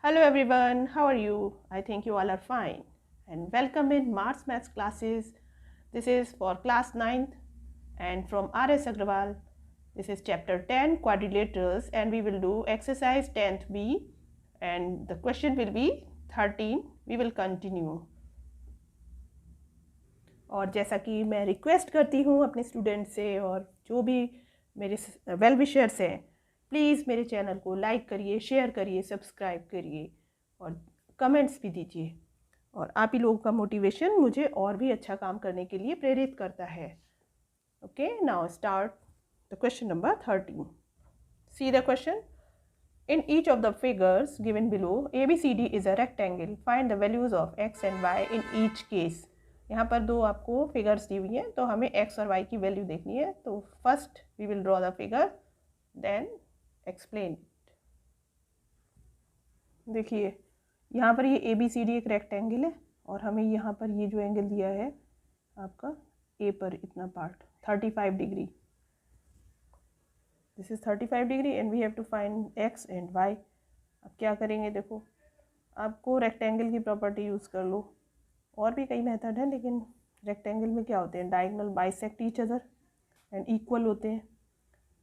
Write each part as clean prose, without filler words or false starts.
Hello everyone, how are you? I think you all are fine. And welcome in Mars Maths classes. This is for class 9th and from R.S. Agrawal. This is chapter 10 quadrilaterals and we will do exercise 10th B and the question will be 13. We will continue. और जैसा कि मैं request करती हूँ अपने student से और जो भी मेरे वेल विशर्स हैं, प्लीज़ मेरे चैनल को लाइक करिए, शेयर करिए, सब्सक्राइब करिए और कमेंट्स भी दीजिए। और आप ही लोगों का मोटिवेशन मुझे और भी अच्छा काम करने के लिए प्रेरित करता है। Okay, now start the question number 13. See the question. In each of the figures given below, ABCD is a rectangle. Find the values of x and y in each case. यहाँ पर दो आपको फिगर्स दी हुई हैं तो हमें x और y की वैल्यू देखनी है। तो first we will draw the figure, then explain it. देखिए यहाँ पर ये ABCD एक रेक्टेंगल है और हमें यहाँ पर ये जो एंगल दिया है आपका A पर इतना part 35 degree. This is 35 degree and we have to find X and Y. अब क्या करेंगे, देखो आपको रेक्टेंगल की प्रॉपर्टी यूज़ कर लो। और भी कई मेथड हैं लेकिन रेक्टेंगल में क्या होते हैं, diagonal bisect each other and equal होते हैं।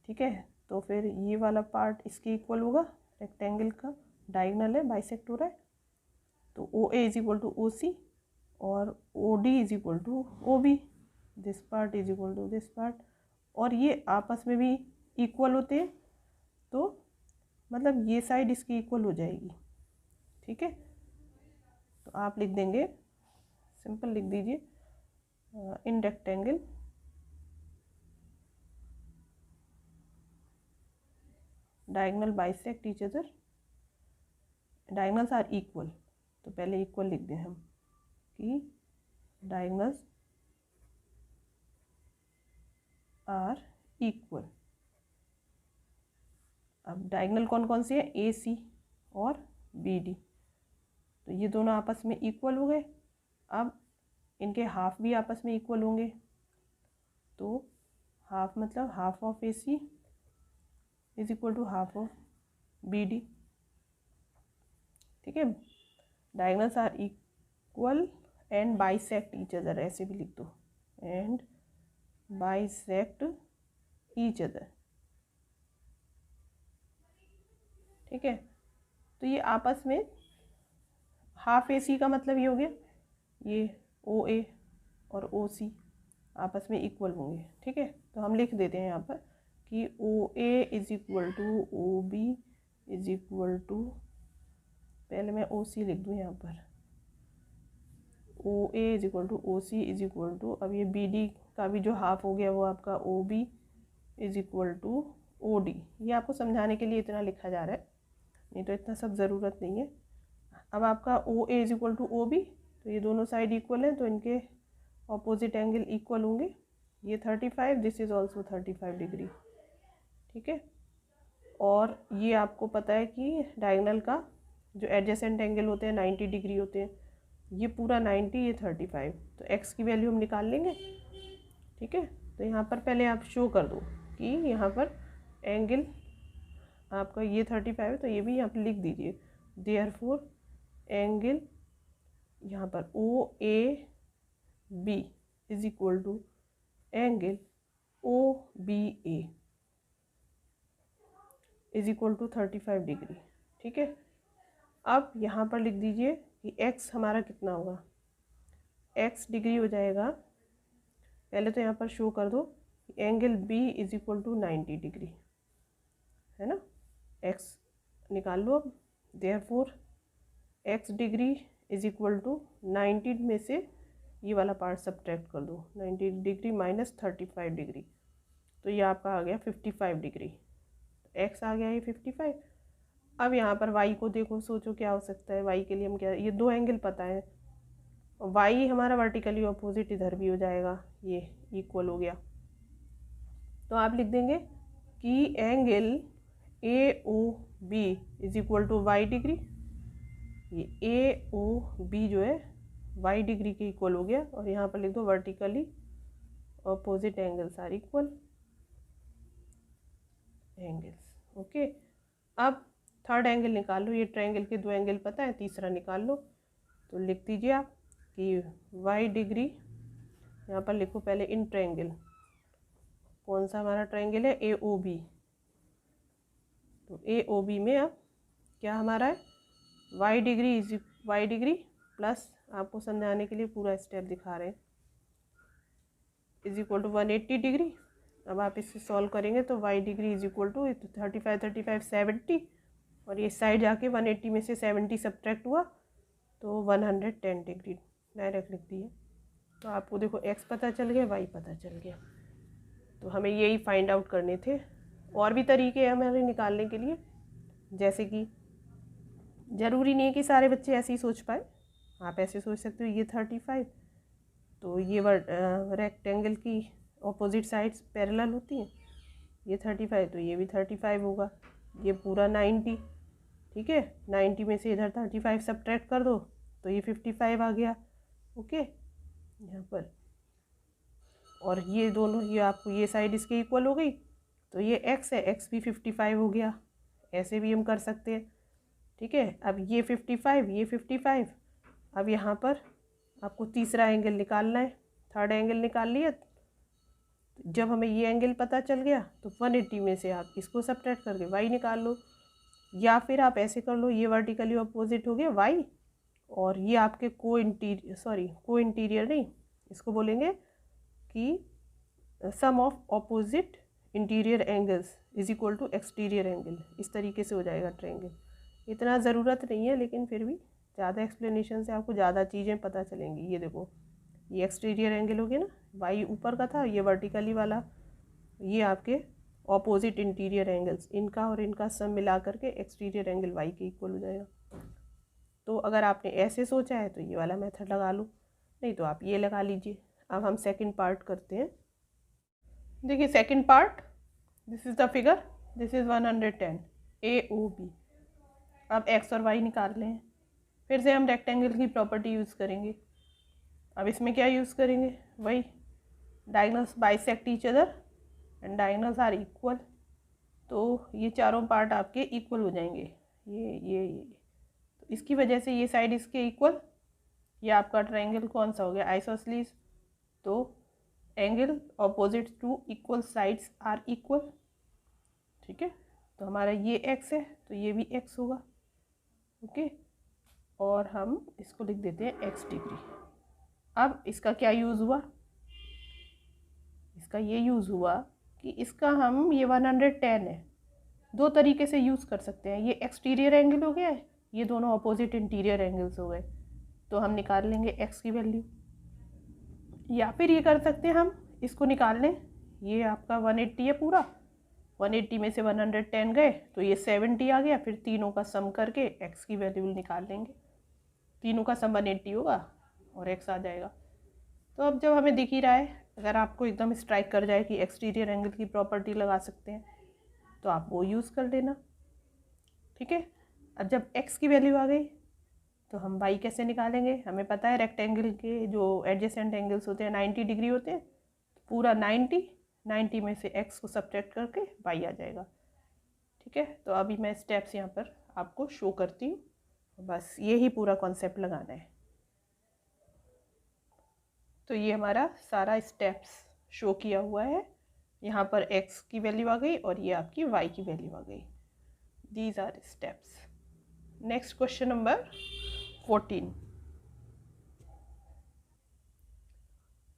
ठीक है, तो फिर ये वाला पार्ट इसके इक्वल होगा, रेक्टेंगल का डायगोनल है, बाइसेक्ट हो रहा है। तो O A is equal to O C और O D is equal to O B. This part is equal to this part और ये आपस में भी इक्वल होते हैं, तो मतलब ये साइड इसकी इक्वल हो जाएगी। ठीक है, तो आप लिख देंगे, सिंपल लिख दीजिए, in rectangle diagonal bisect each other, diagonals are equal. तो पहले इक्वल लिख दें हम कि डायगोनल्स आर इक्वल। अब डायगोनल कौन कौन से हैं, ए सी और बी डी, तो ये दोनों आपस में इक्वल हो गए। अब इनके हाफ भी आपस में इक्वल होंगे, तो हाफ मतलब half of A C is equal to half of B D. ठीक है, diagonals are equal and bisect each other, ऐसे भी लिख दो, एंड बाइसेक्ट ईच अदर। ठीक है, तो ये आपस में हाफ ए सी का मतलब ये हो गया, ये ओ ए और ओ सी आपस में इक्वल होंगे। ठीक है, तो हम लिख देते हैं यहाँ पर कि O A is equal to O B is equal to, पहले मैं ओ सी लिख दूँ यहाँ पर, O A is equal to O C is equal to, अब ये बी डी का भी जो हाफ हो गया वो आपका O B is equal to O D. ये आपको समझाने के लिए इतना लिखा जा रहा है, नहीं तो इतना सब ज़रूरत नहीं है। अब आपका O A is equal to O B, तो ये दोनों साइड इक्वल हैं तो इनके ऑपोजिट एंगल इक्वल होंगे। ये 35, दिस इज़ ऑल्सो 35 डिग्री। ठीक है, और ये आपको पता है कि डायगोनल का जो एडजेसेंट एंगल होते हैं 90 डिग्री होते हैं, ये पूरा 90, ये 35, तो एक्स की वैल्यू हम निकाल लेंगे। ठीक है, तो यहाँ पर पहले आप शो कर दो कि यहाँ पर एंगल आपका ये 35 है, तो ये भी यहाँ पर लिख दीजिए, देयरफॉर एंगल यहाँ पर O A B is equal to angle O B A is equal to 35 degree. ठीक है, अब यहाँ पर लिख दीजिए कि x हमारा कितना होगा, x डिग्री हो जाएगा। पहले तो यहाँ पर शो कर दो angle b is equal to 90 degree, है ना, x निकाल लो अब। Therefore x degree is equal to 90 में से ये वाला पार्ट सब्ट्रैक्ट कर दो, 90 डिग्री माइनस 35 डिग्री, तो ये आपका आ गया 55 डिग्री। x आ गया ये 55। अब यहाँ पर y को देखो, सोचो क्या हो सकता है y के लिए। हम क्या, ये दो एंगल पता है, y हमारा वर्टिकली अपोजिट इधर भी हो जाएगा, ये इक्वल हो गया। तो आप लिख देंगे कि angle A O B is equal to Y degree. ये ए ओ बी जो है वाई डिग्री के इक्वल हो गया, और यहाँ पर लिख दो vertically opposite angles are equal angles. Okay, अब थर्ड एंगल निकाल लो, ये ट्रायंगल के 2 एंगल पता है, तीसरा निकाल लो। तो लिख दीजिए आप कि y डिग्री, यहाँ पर लिखो पहले इन ट्रायंगल, कौन सा हमारा ट्रायंगल है, AOB। तो AOB में अब क्या हमारा है, y डिग्री प्लस, आपको समझाने के लिए पूरा स्टेप दिखा रहे हैं, इज इक्वल टू 180 डिग्री। अब आप इससे सॉल्व करेंगे तो y degree is equal to 35 70, और ये साइड जाके 180 में से 70 सब्ट्रैक्ट हुआ तो 110 डिग्री डायरेक्ट लिख दिए। तो आपको देखो x पता चल गया, y पता चल गया। तो हमें यही फाइंड आउट करने थे। और भी तरीके हैं हमारे निकालने के लिए, जैसे कि ज़रूरी नहीं है कि सारे बच्चे ऐसे ही सोच पाए, आप ऐसे सोच सकते हो, ये 35, तो ये रेक्टेंगल की ऑपोजिट साइड्स पैरेलल होती हैं, ये 35 तो ये भी 35 होगा, ये पूरा 90, ठीक है, 90 में से इधर 35 सब्ट्रैक्ट कर दो तो ये 55 आ गया, ओके यहाँ पर। और ये दोनों, ये आपको ये साइड इसके इक्वल हो गई, तो ये x है, x भी 55 हो गया, ऐसे भी हम कर सकते हैं, ठीक है। अब ये 55, ये 55, अब यहाँ पर आपको तीसरा एंगल निकालना है, थर्ड एंगल निकाल लिया। जब हमें ये एंगल पता चल गया तो 180 में से आप इसको सब्ट्रैक्ट करके y निकाल लो, या फिर आप ऐसे कर लो, ये वर्टिकली अपोजिट हो गया y, और ये आपके को इंटीरियर नहीं, इसको बोलेंगे कि sum of opposite interior angles is equal to exterior angle, इस तरीके से हो जाएगा ट्रायंगल। इतना ज़रूरत नहीं है, लेकिन फिर भी ज़्यादा एक्सप्लेनेशन से आपको ज़्यादा चीज़ें पता चलेंगी। ये देखो, ये एक्सटीरियर एंगल हो गया ना, वाई ऊपर का था, ये वर्टिकली वाला, ये आपके ऑपोजिट इंटीरियर एंगल्स, इनका और इनका सम मिला करके एक्सटीरियर एंगल वाई के इक्वल हो जाएगा। तो अगर आपने ऐसे सोचा है तो ये वाला मेथड लगा लो, नहीं तो आप ये लगा लीजिए। अब हम सेकंड पार्ट करते हैं। देखिए second part, this is the figure, this is 110 AOB। अब x और y निकाल लें, फिर से हम रेक्टेंगल की प्रॉपर्टी यूज़ करेंगे। अब इसमें क्या यूज़ करेंगे, वही diagonals bisect each other and diagonals are equal, तो ये चारों पार्ट आपके इक्वल हो जाएंगे, ये तो इसकी वजह से ये साइड इसके इक्वल, ये आपका ट्रायंगल कौन सा हो गया, आइसोसेलेस। तो angle opposite to equal sides are equal, ठीक है। तो हमारा ये x है तो ये भी x होगा, ओके। और हम इसको लिख देते हैं x डिग्री। अब इसका क्या यूज़ हुआ, इसका ये यूज़ हुआ कि इसका हम ये 110 है, दो तरीके से यूज़ कर सकते हैं। ये एक्सटीरियर एंगल हो गया है, ये दोनों अपोजिट इंटीरियर एंगल्स हो गए, तो हम निकाल लेंगे x की वैल्यू। या फिर ये कर सकते हैं हम इसको निकाल लें, ये आपका 180 है पूरा, 180 में से 110 गए तो ये 70 आ गया, फिर तीनों का सम करके x की वैल्यू निकाल लेंगे, तीनों का सम 180 होगा और x आ जाएगा। तो अब जब हमें दिख ही रहा है, अगर आपको एकदम स्ट्राइक कर जाए कि एक्सटीरियर एंगल की प्रॉपर्टी लगा सकते हैं तो आप वो यूज़ कर लेना, ठीक है। अब जब x की वैल्यू आ गई तो हम y कैसे निकालेंगे, हमें पता है रेक्टेंगल के जो एडजेसेंट एंगल्स होते हैं 90 डिग्री होते हैं, तो पूरा 90 में से x को सब्ट्रैक्ट करके y आ जाएगा, ठीक है। तो अभी मैं स्टेप्स यहाँ पर आपको शो करती हूँ, बस यही पूरा कॉन्सेप्ट लगाना है। तो ये हमारा सारा स्टेप्स शो किया हुआ है, यहाँ पर x की वैल्यू आ गई और ये आपकी y की वैल्यू आ गई। These are steps. Next question number 14।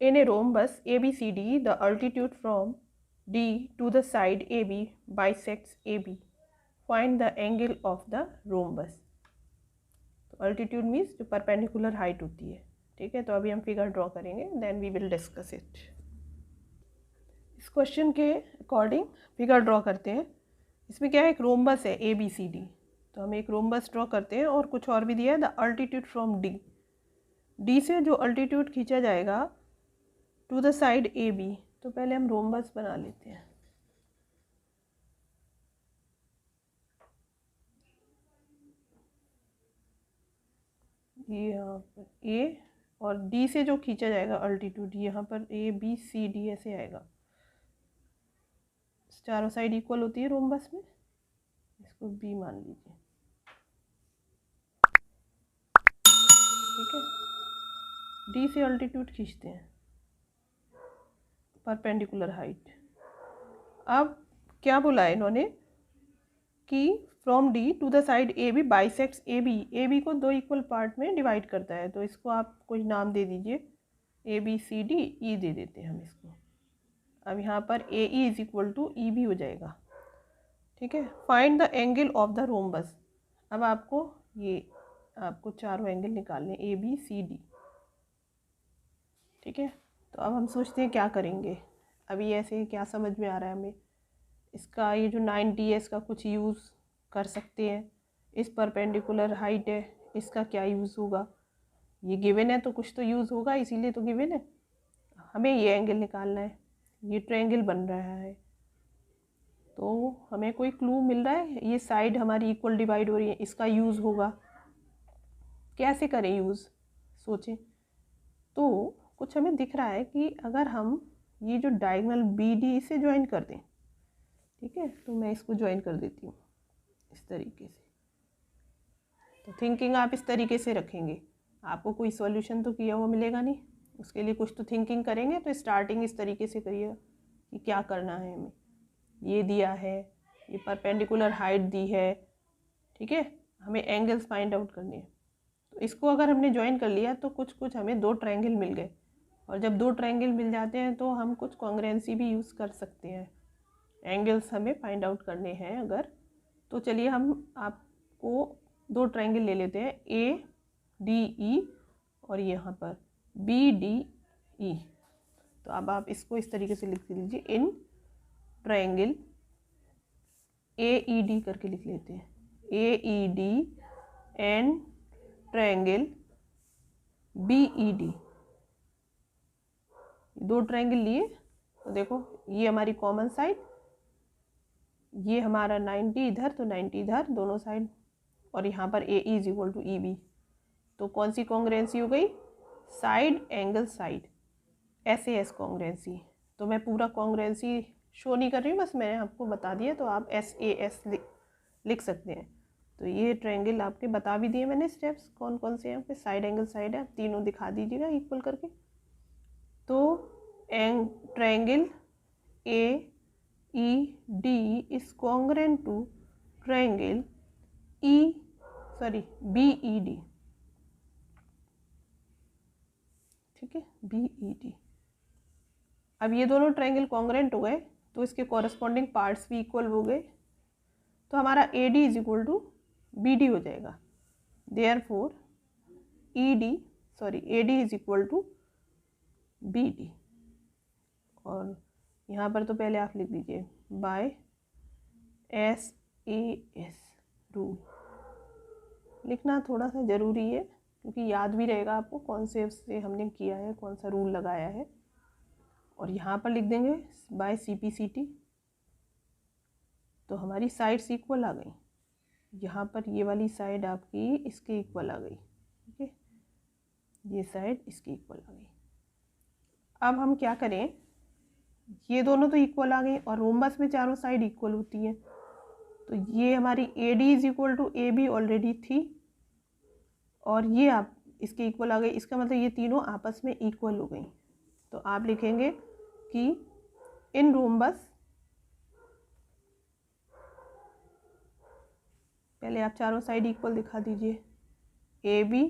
In a rhombus ABCD, the altitude from D to the side AB bisects AB. Find the angle of the rhombus. तो अल्टीट्यूड मीन्स जो परपेंडिकुलर हाइट होती है, ठीक है। तो अभी हम फिगर ड्रॉ करेंगे, then we will discuss it. इस क्वेश्चन के अकॉर्डिंग फिगर ड्रॉ करते हैं। इसमें क्या है, एक रोम्बस है ABCD, तो हम एक रोम्बस ड्रॉ करते हैं और कुछ और भी दिया है, द अल्टीट्यूड फ्रॉम डी से जो अल्टीट्यूड खींचा जाएगा टू द साइड AB। तो पहले हम रोम्बस बना लेते हैं। ये यहाँ पर A और D से जो खींचा जाएगा अल्टीट्यूड, यहाँ पर ABCD ऐसे आएगा, चारों साइड इक्वल होती है रोम्बस में, इसको B मान लीजिए, डी से अल्टीट्यूड खींचते हैं, परपेंडिकुलर हाइट। अब क्या बोला है इन्होंने कि from D to the side A B bisects A B. A B को दो इक्वल पार्ट में डिवाइड करता है, तो इसको आप कोई नाम दे दीजिए, A B C D E दे देते हैं हम इसको। अब यहाँ पर A E is equal to E B हो जाएगा, ठीक है। Find the angle of the rhombus. अब आपको चारों एंगल निकालने, ए बी सी डी, ठीक है। तो अब हम सोचते हैं क्या करेंगे। अभी ऐसे क्या समझ में आ रहा है हमें, इसका ये जो 90 है इसका कुछ यूज़ कर सकते हैं। इस परपेंडिकुलर हाइट है, इसका क्या यूज़ होगा, ये गिवन है तो कुछ तो यूज़ होगा, इसीलिए तो गिवन है। हमें ये एंगल निकालना है, ये ट्रायंगल बन रहा है, तो हमें कोई क्लू मिल रहा है। ये साइड हमारी इक्वल डिवाइड हो रही है, इसका यूज़ होगा। कैसे करें यूज़, सोचें। तो कुछ हमें दिख रहा है कि अगर हम ये जो डायगोनल बी डी से ज्वाइन कर दें, ठीक है, तो मैं इसको ज्वाइन कर देती हूँ इस तरीके से। तो थिंकिंग आप इस तरीके से रखेंगे, आपको कोई सॉल्यूशन तो किया हुआ मिलेगा नहीं, उसके लिए कुछ तो थिंकिंग करेंगे। तो स्टार्टिंग इस तरीके से करिए कि क्या करना है हमें। ये दिया है, ये परपेंडिकुलर हाइट दी है, ठीक है, हमें एंगल्स फाइंड आउट करने हैं। तो इसको अगर हमने ज्वाइन कर लिया तो कुछ हमें दो ट्रायंगल मिल गए, और जब दो ट्रायंगल मिल जाते हैं तो हम कुछ कॉन्ग्रुएंसी भी यूज़ कर सकते हैं। एंगल्स हमें फाइंड आउट करने हैं अगर, तो चलिए हम आपको दो ट्रायंगल ले लेते हैं, ए डी ई और यहाँ पर बी डी ई। तो अब आप इसको इस तरीके से लिख लीजिए, in triangle A E D करके लिख लेते हैं, A E D and triangle B E D. दो ट्रायंगल लिए, तो देखो ये हमारी कॉमन साइड, ये हमारा 90 इधर तो 90 इधर दोनों साइड, और यहाँ पर A is equal to E B. तो कौन सी कॉन्ग्रुएंसी हो गई, side angle side, S A S congruency. तो मैं पूरा कॉन्ग्रुएंसी शो नहीं कर रही हूँ, बस मैंने आपको बता दिया, तो आप एस ए एस लिख सकते हैं। तो ये ट्रायंगल आपके बता भी दिए मैंने स्टेप्स कौन कौन से हैं आपके, साइड एंगल साइड है, आप तीनों दिखा दीजिएगा इक्वल करके। तो triangle A E D is congruent to triangle B E D, ठीक है, बी ई डी। अब ये दोनों ट्रायंगल कॉन्ग्रुएंट हो गए, तो इसके कॉरस्पॉन्डिंग पार्ट्स भी इक्वल हो गए, तो हमारा A D is equal to B D हो जाएगा। Therefore A D is equal to B D. और यहाँ पर तो पहले आप लिख दीजिए by S A S rule. लिखना थोड़ा सा ज़रूरी है, क्योंकि याद भी रहेगा आपको कौन से हमने किया है, कौन सा रूल लगाया है। और यहाँ पर लिख देंगे by C P C T. तो हमारी साइड्स इक्वल आ गई, यहाँ पर ये वाली साइड आपकी इसके इक्वल आ गई, ठीक है, ये साइड इसकी इक्वल आ गई। अब हम क्या करें, ये दोनों तो इक्वल आ गई, और रोम्बस में चारों साइड इक्वल होती हैं, तो ये हमारी A D is equal to A B already थी, और ये आप इसके इक्वल आ गई। इसका मतलब ये तीनों आपस में इक्वल हो गई। तो आप लिखेंगे कि इन रोम्बस, पहले आप चारों साइड इक्वल दिखा दीजिए, A B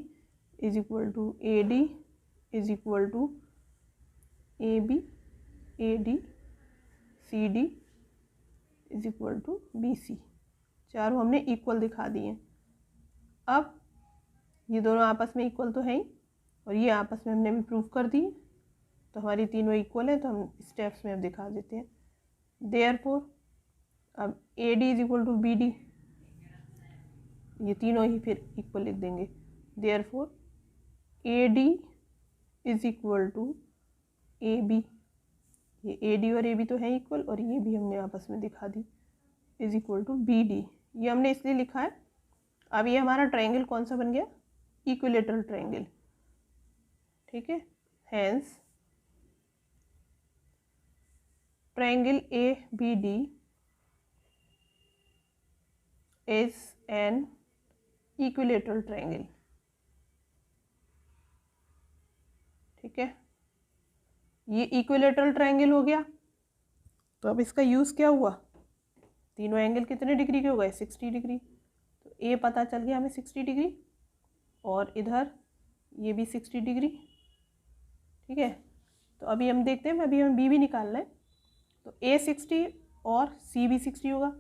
is equal to A D is equal to A B, A D, C D is equal to B C. चारों हमने इक्वल दिखा दिए। अब ये दोनों आपस में इक्वल तो है ही, और ये आपस में हमने भी प्रूव कर दिए, तो हमारी तीनों इक्वल है। तो हम स्टेप्स में अब दिखा देते हैं। देयरफॉर अब A D is equal to B D, ये तीनों ही फिर इक्वल लिख देंगे। Therefore A D is equal to A B, ये ए डी और ए बी तो है इक्वल, और ये भी हमने आपस में दिखा दी, is equal to B D. ये हमने इसलिए लिखा है। अब ये हमारा ट्रायंगल कौन सा बन गया, इक्विलेटरल ट्रायंगल, ठीक है। Hence triangle A B D is an equilateral triangle. ठीक है, ये इक्विलेटरल ट्रायंगल हो गया। तो अब इसका यूज़ क्या हुआ, तीनों एंगल कितने डिग्री के हो गए, 60 डिग्री। तो ए पता चल गया हमें 60 डिग्री, और इधर ये भी 60 डिग्री। ठीक है, तो अभी हम देखते हैं, अभी हमें बी भी निकालना है। तो ए 60 और सी भी 60 होगा।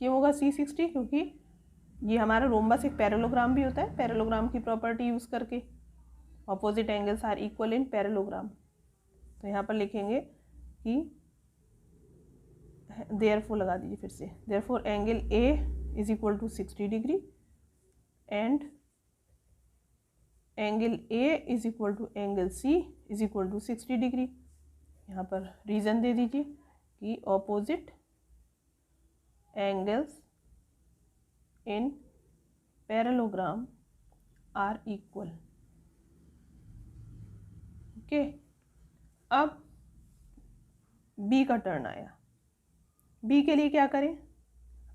क्यों होगा सी 60, क्योंकि ये हमारा रोम्बस एक पैरेललोग्राम भी होता है। पैरेललोग्राम की प्रॉपर्टी यूज़ करके opposite angles are equal in parallelogram. तो यहाँ पर लिखेंगे कि देयरफॉर लगा दीजिए फिर से, therefore angle A is equal to 60 degree and angle A is equal to angle C is equal to 60 degree. यहाँ पर रीज़न दे दीजिए कि opposite angles in parallelogram are equal. Okay, अब बी का टर्न आया। बी के लिए क्या करें,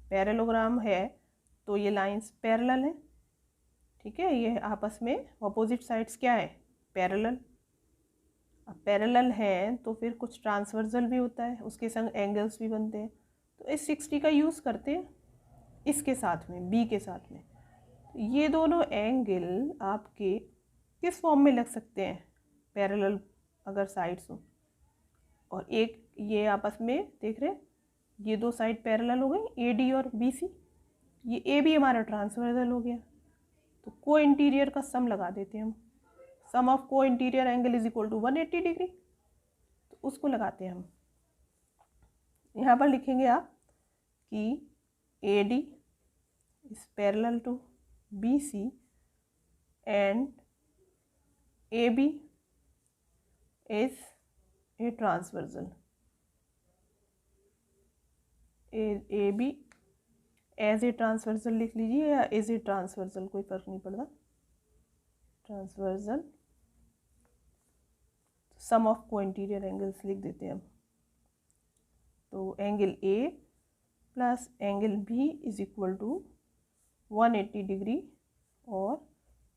पैरेललोग्राम है तो ये लाइंस पैरेलल है। ठीक है, ये आपस में ऑपोजिट साइड्स क्या है, पैरेलल। अब पैरेलल है तो फिर कुछ ट्रांसवर्सल भी होता है, उसके संग एंगल्स भी बनते हैं। तो इस 60 का यूज़ करते हैं इसके साथ में, बी के साथ में। तो ये दोनों एंगल आपके किस फॉर्म में लग सकते हैं, पैरेलल अगर साइड्स हो, और एक ये आपस में देख रहे हैं, ये दो साइड पैरेलल हो गई, ए डी और बी सी। ये ए भी हमारा ट्रांसवर्सल हो गया। तो को इंटीरियर का सम लगा देते हैं हम, सम ऑफ को interior angle is equal to 180 degree. तो उसको लगाते हैं हम। यहाँ पर लिखेंगे आप कि A D is parallel to B C and A B is a transversal. A B as a transversal लिख लीजिए या एज ए ट्रांसवर्सल, कोई फर्क नहीं पड़ता, ट्रांसवर्सल। सम ऑफ को इंटीरियर एंगल्स लिख देते हैं हम। तो angle A plus angle B is equal to 180 degree, और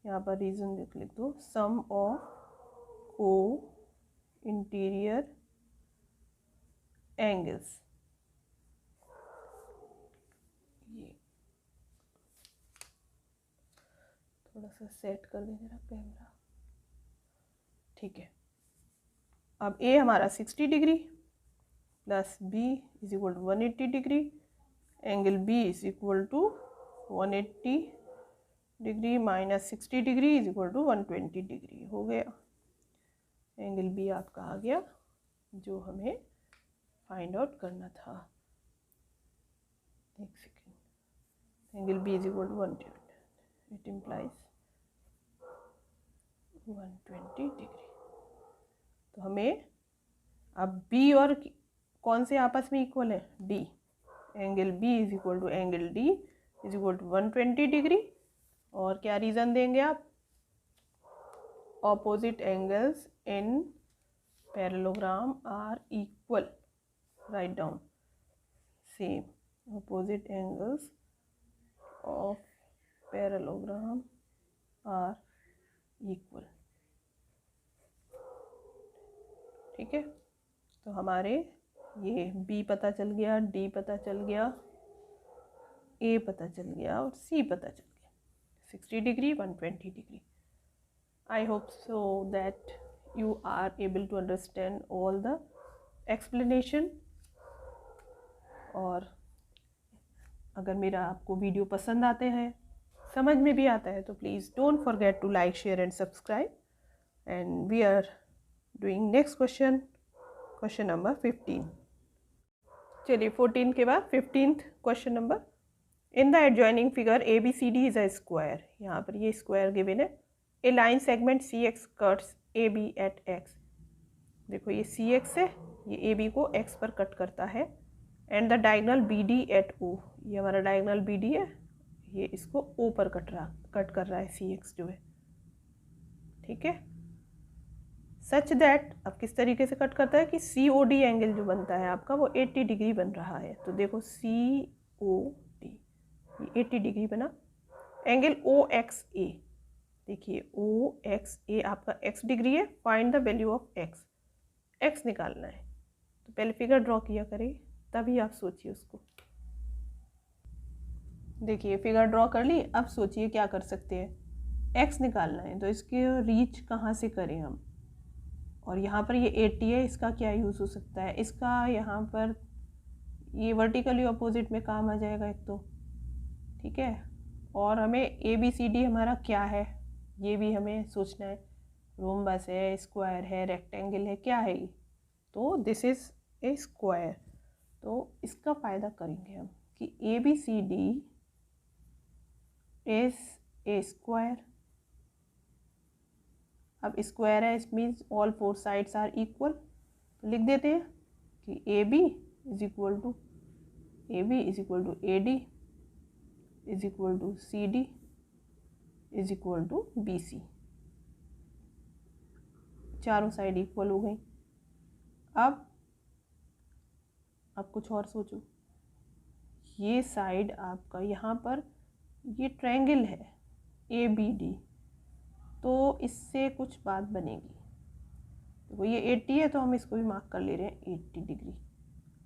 यहाँ पर रीज़न लिख दो, सम ऑफ को इंटीरियर एंगल्स। ये थोड़ा सा सेट कर दें जरा कैमरा। ठीक है, अब ए हमारा 60 degree plus B is equal to 180 degree, angle B is equal to 180 degree minus 60 degree is equal to 120 degree हो गया। एंगल बी आपका आ गया जो हमें फाइंड आउट करना था। एक second, angle B is equal to 120, it implies 120 degree. तो हमें अब बी और कौन से आपस में इक्वल है, D. Angle B is equal to angle D is equal to 120 degree. और क्या रीज़न देंगे आप, opposite angles in parallelogram are equal. Right down same, opposite angles of parallelogram are equal। ठीक है, तो हमारे ये B पता चल गया, D पता चल गया, A पता चल गया और C पता चल गया, 60 degree 120 degree. I hope so that you are able to understand all the explanation। और अगर मेरा आपको वीडियो पसंद आते हैं, समझ में भी आता है, तो please don't forget to like, share and subscribe. And we are doing next question, question number 15। चलिए 14 के बाद 15th question number. In the adjoining figure A B C D is a square. यहाँ पर ये स्क्वायर गिवन है। A line segment C X cuts A B at X. देखो ये C X है, ये ए बी को एक्स पर कट करता है। And the diagonal B D at O, ये हमारा डायगनल बी डी है, ये इसको ओ पर कट कर रहा है सी एक्स जो है। ठीक है, सच दैट, अब किस तरीके से कट करता है कि सी ओ डी एंगल जो बनता है आपका वो 80 डिग्री बन रहा है। तो देखो सी ओ डी, ये 80 डिग्री बना। एंगल ओ एक्स ए, देखिए ओ एक्स ए आपका x डिग्री है, find the value of x निकालना है। तो पहले फिगर ड्रॉ किया करें, तभी आप सोचिए उसको। देखिए फिगर ड्रॉ कर ली, अब सोचिए क्या कर सकते हैं। x निकालना है तो इसके रीच कहाँ से करें हम, और यहाँ पर ये 80 है, इसका क्या यूज़ हो सकता है। इसका यहाँ पर ये वर्टिकली अपोजिट में काम आ जाएगा एक तो, ठीक है। और हमें ABCD हमारा क्या है ये भी हमें सोचना है। रोम्बस है, स्क्वायर है, रेक्टेंगल है, क्या है ये। तो दिस इज़ ए स्क्वायर, तो इसका फ़ायदा करेंगे हम कि ABCD इज ए स्क्वायर। अब स्क्वायर है, it means all 4 sides are equal. तो लिख देते हैं कि AB is equal to AD is equal to CD is equal to BC। चारों साइड इक्वल हो गई। अब कुछ और सोचो। ये साइड आपका यहाँ पर ये ट्रायंगल है ABD, तो इससे कुछ बात बनेगी। तो ये 80 है, तो हम इसको भी मार्क कर ले रहे हैं 80 डिग्री,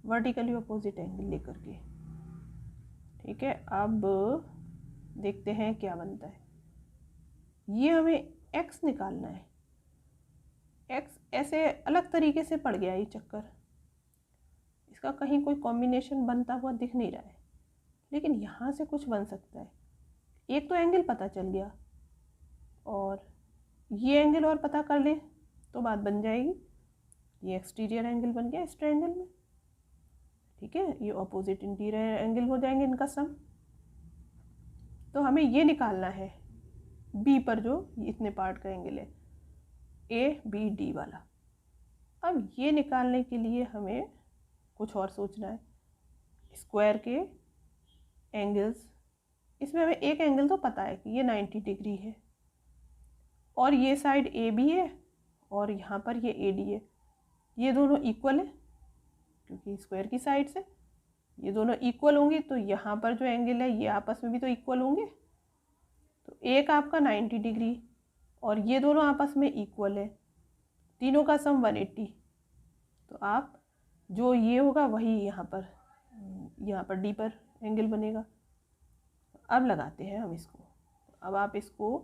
वर्टिकली अपोजिट एंगल लेकर के। ठीक है, अब देखते हैं क्या बनता है। ये हमें x निकालना है। x ऐसे अलग तरीके से पड़ गया ये चक्कर, इसका कहीं कोई कॉम्बिनेशन बनता हुआ दिख नहीं रहा है, लेकिन यहाँ से कुछ बन सकता है। एक तो एंगल पता चल गया, और ये एंगल और पता कर ले तो बात बन जाएगी। ये एक्सटीरियर एंगल बन गया इस ट्रायंगल में, ठीक है। ये ऑपोजिट इंटीरियर एंगल हो जाएंगे इनका सम। तो हमें ये निकालना है बी पर जो इतने पार्ट का एंगल है ABD वाला। अब ये निकालने के लिए हमें कुछ और सोचना है। स्क्वायर के एंगल्स, इसमें हमें एक एंगल तो पता है कि ये 90 डिग्री है, और ये साइड AB है और यहाँ पर ये AD है। ये दोनों इक्वल है क्योंकि स्क्वायर की साइड से ये दोनों इक्वल होंगे, तो यहाँ पर जो एंगल है ये आपस में भी तो इक्वल होंगे। तो एक आपका 90 डिग्री और ये दोनों आपस में इक्वल है, तीनों का सम 180। तो आप जो ये होगा वही यहाँ पर D पर एंगल बनेगा। अब लगाते हैं हम इसको। अब आप इसको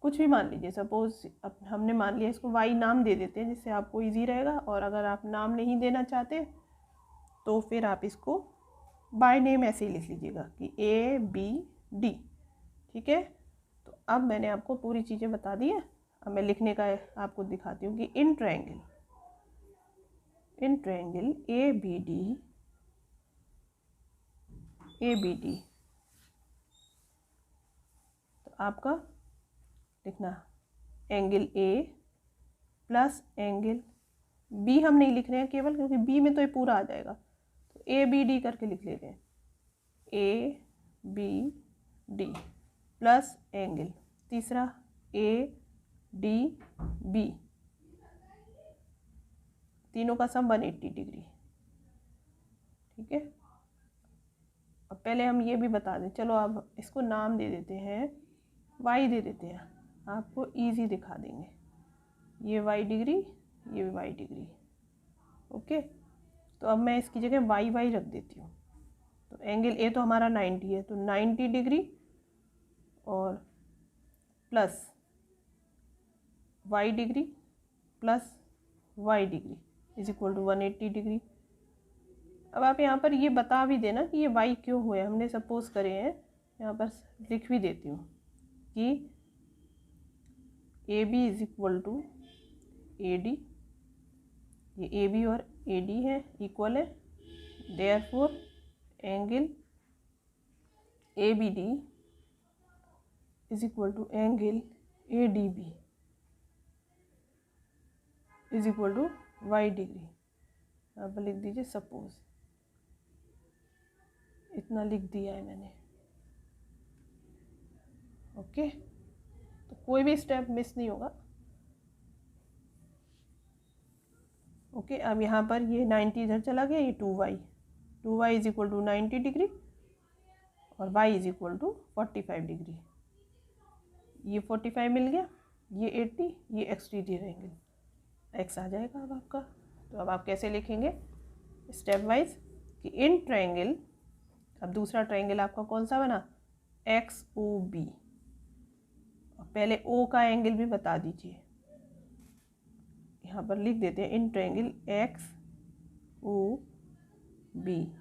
कुछ भी मान लीजिए, सपोज अब हमने मान लिया इसको y नाम दे देते हैं जिससे आपको इजी रहेगा। और अगर आप नाम नहीं देना चाहते तो फिर आप इसको बाय नेम ऐसे ही लिख लीजिएगा कि ABD, ठीक है। तो अब मैंने आपको पूरी चीज़ें बता दी है। अब मैं लिखने का आपको दिखाती हूँ कि इन ट्रायंगल ABD तो आपका लिखना angle A plus angle B हम नहीं लिख रहे हैं केवल, क्योंकि B में तो ये पूरा आ जाएगा। तो ABD करके लिख लेते हैं ABD प्लस एंगल तीसरा ADB, तीनों का सम 180 डिग्री, ठीक है। अब पहले हम ये भी बता दें, चलो अब इसको नाम दे देते हैं, y दे देते हैं, आपको इजी दिखा देंगे। ये y डिग्री, ये y डिग्री, ओके। तो अब मैं इसकी जगह y रख देती हूँ। तो एंगल A तो हमारा 90 है, तो 90 डिग्री और plus y degree plus y degree is equal to 180 degree. अब आप यहाँ पर ये बता भी देना कि ये y क्यों हुए, हमने सपोज करे हैं। यहाँ पर लिख भी देती हूँ कि AB is equal to AD, ये AB और AD है इक्वल है, therefore angle ABD is equal to angle ADB is equal to y degree. अब लिख दीजिए सपोज, इतना लिख दिया है मैंने, ओके। तो कोई भी स्टेप मिस नहीं होगा, ओके। अब यहाँ पर ये 90 इधर चला गया, ये 2y is equal to 90 degree और y is equal to 45 degree. ये 45 मिल गया, ये 80, ये एक्सटीरियर एंगल एक्स आ जाएगा अब आपका। तो अब आप कैसे लिखेंगे स्टेप वाइज कि इन ट्रायंगल, अब दूसरा ट्रायंगल आपका कौन सा बना, एक्स ओ बी। पहले ओ का एंगल भी बता दीजिए, यहाँ पर लिख देते हैं in triangle X O B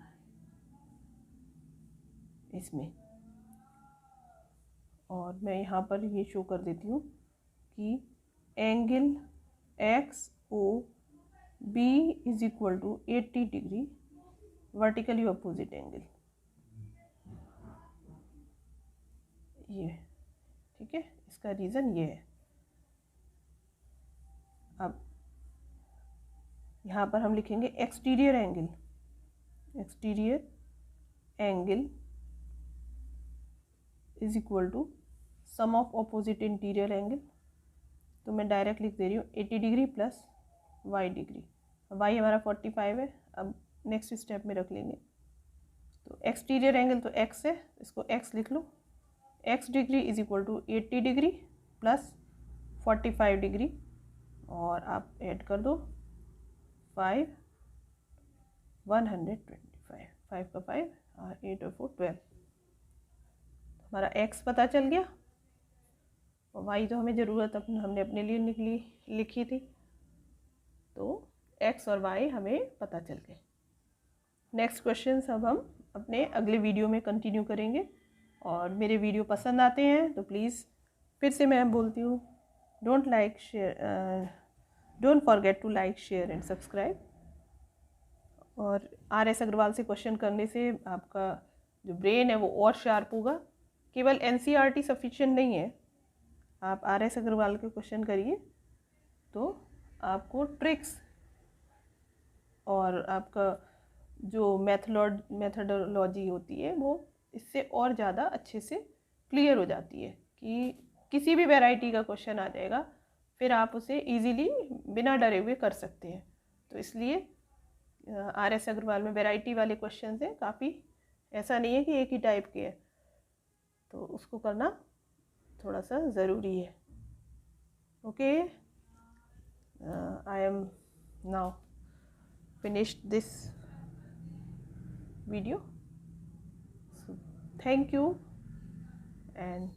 इसमें। और मैं यहाँ पर ये शो कर देती हूँ कि angle X O B is equal to 80 degree vertically opposite angle, ये ठीक है। इसका रीज़न ये है। अब यहाँ पर हम लिखेंगे exterior angle, exterior angle is equal to sum of opposite interior angle. तो मैं डायरेक्ट लिख दे रही हूँ 80 degree plus y degree. Y हमारा 45 है, अब नेक्स्ट स्टेप में रख लेंगे। तो एक्सटीरियर एंगल तो एक्स है, इसको एक्स लिख लो, X degree is equal to 80 degree plus 45 degree, और आप ऐड कर दो 5, 125, 5 का 5 और 8 और 4 12। हमारा एक्स पता चल गया, और वाई तो हमें ज़रूरत हमने अपने लिए लिखी थी, तो एक्स और वाई हमें पता चल गए। नेक्स्ट क्वेश्चन अब हम अपने अगले वीडियो में कंटिन्यू करेंगे। और मेरे वीडियो पसंद आते हैं तो प्लीज़ फिर से मैं बोलती हूँ, don't forget to like share and subscribe. और RS अग्रवाल से क्वेश्चन करने से आपका जो ब्रेन है वो और शार्प होगा। केवल NCERT सफिशिएंट नहीं है, आप RS अग्रवाल के क्वेश्चन करिए तो आपको ट्रिक्स और आपका जो मेथडोलॉजी होती है वो इससे और ज़्यादा अच्छे से क्लियर हो जाती है कि किसी भी वैरायटी का क्वेश्चन आ जाएगा, फिर आप उसे इजीली बिना डरे हुए कर सकते हैं। तो इसलिए RS अग्रवाल में वैरायटी वाले क्वेश्चन हैं काफ़ी, ऐसा नहीं है कि एक ही टाइप के हैं, तो उसको करना थोड़ा सा ज़रूरी है। Okay, I am now finished this video, so thank you and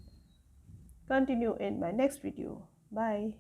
continue in my next video. Bye.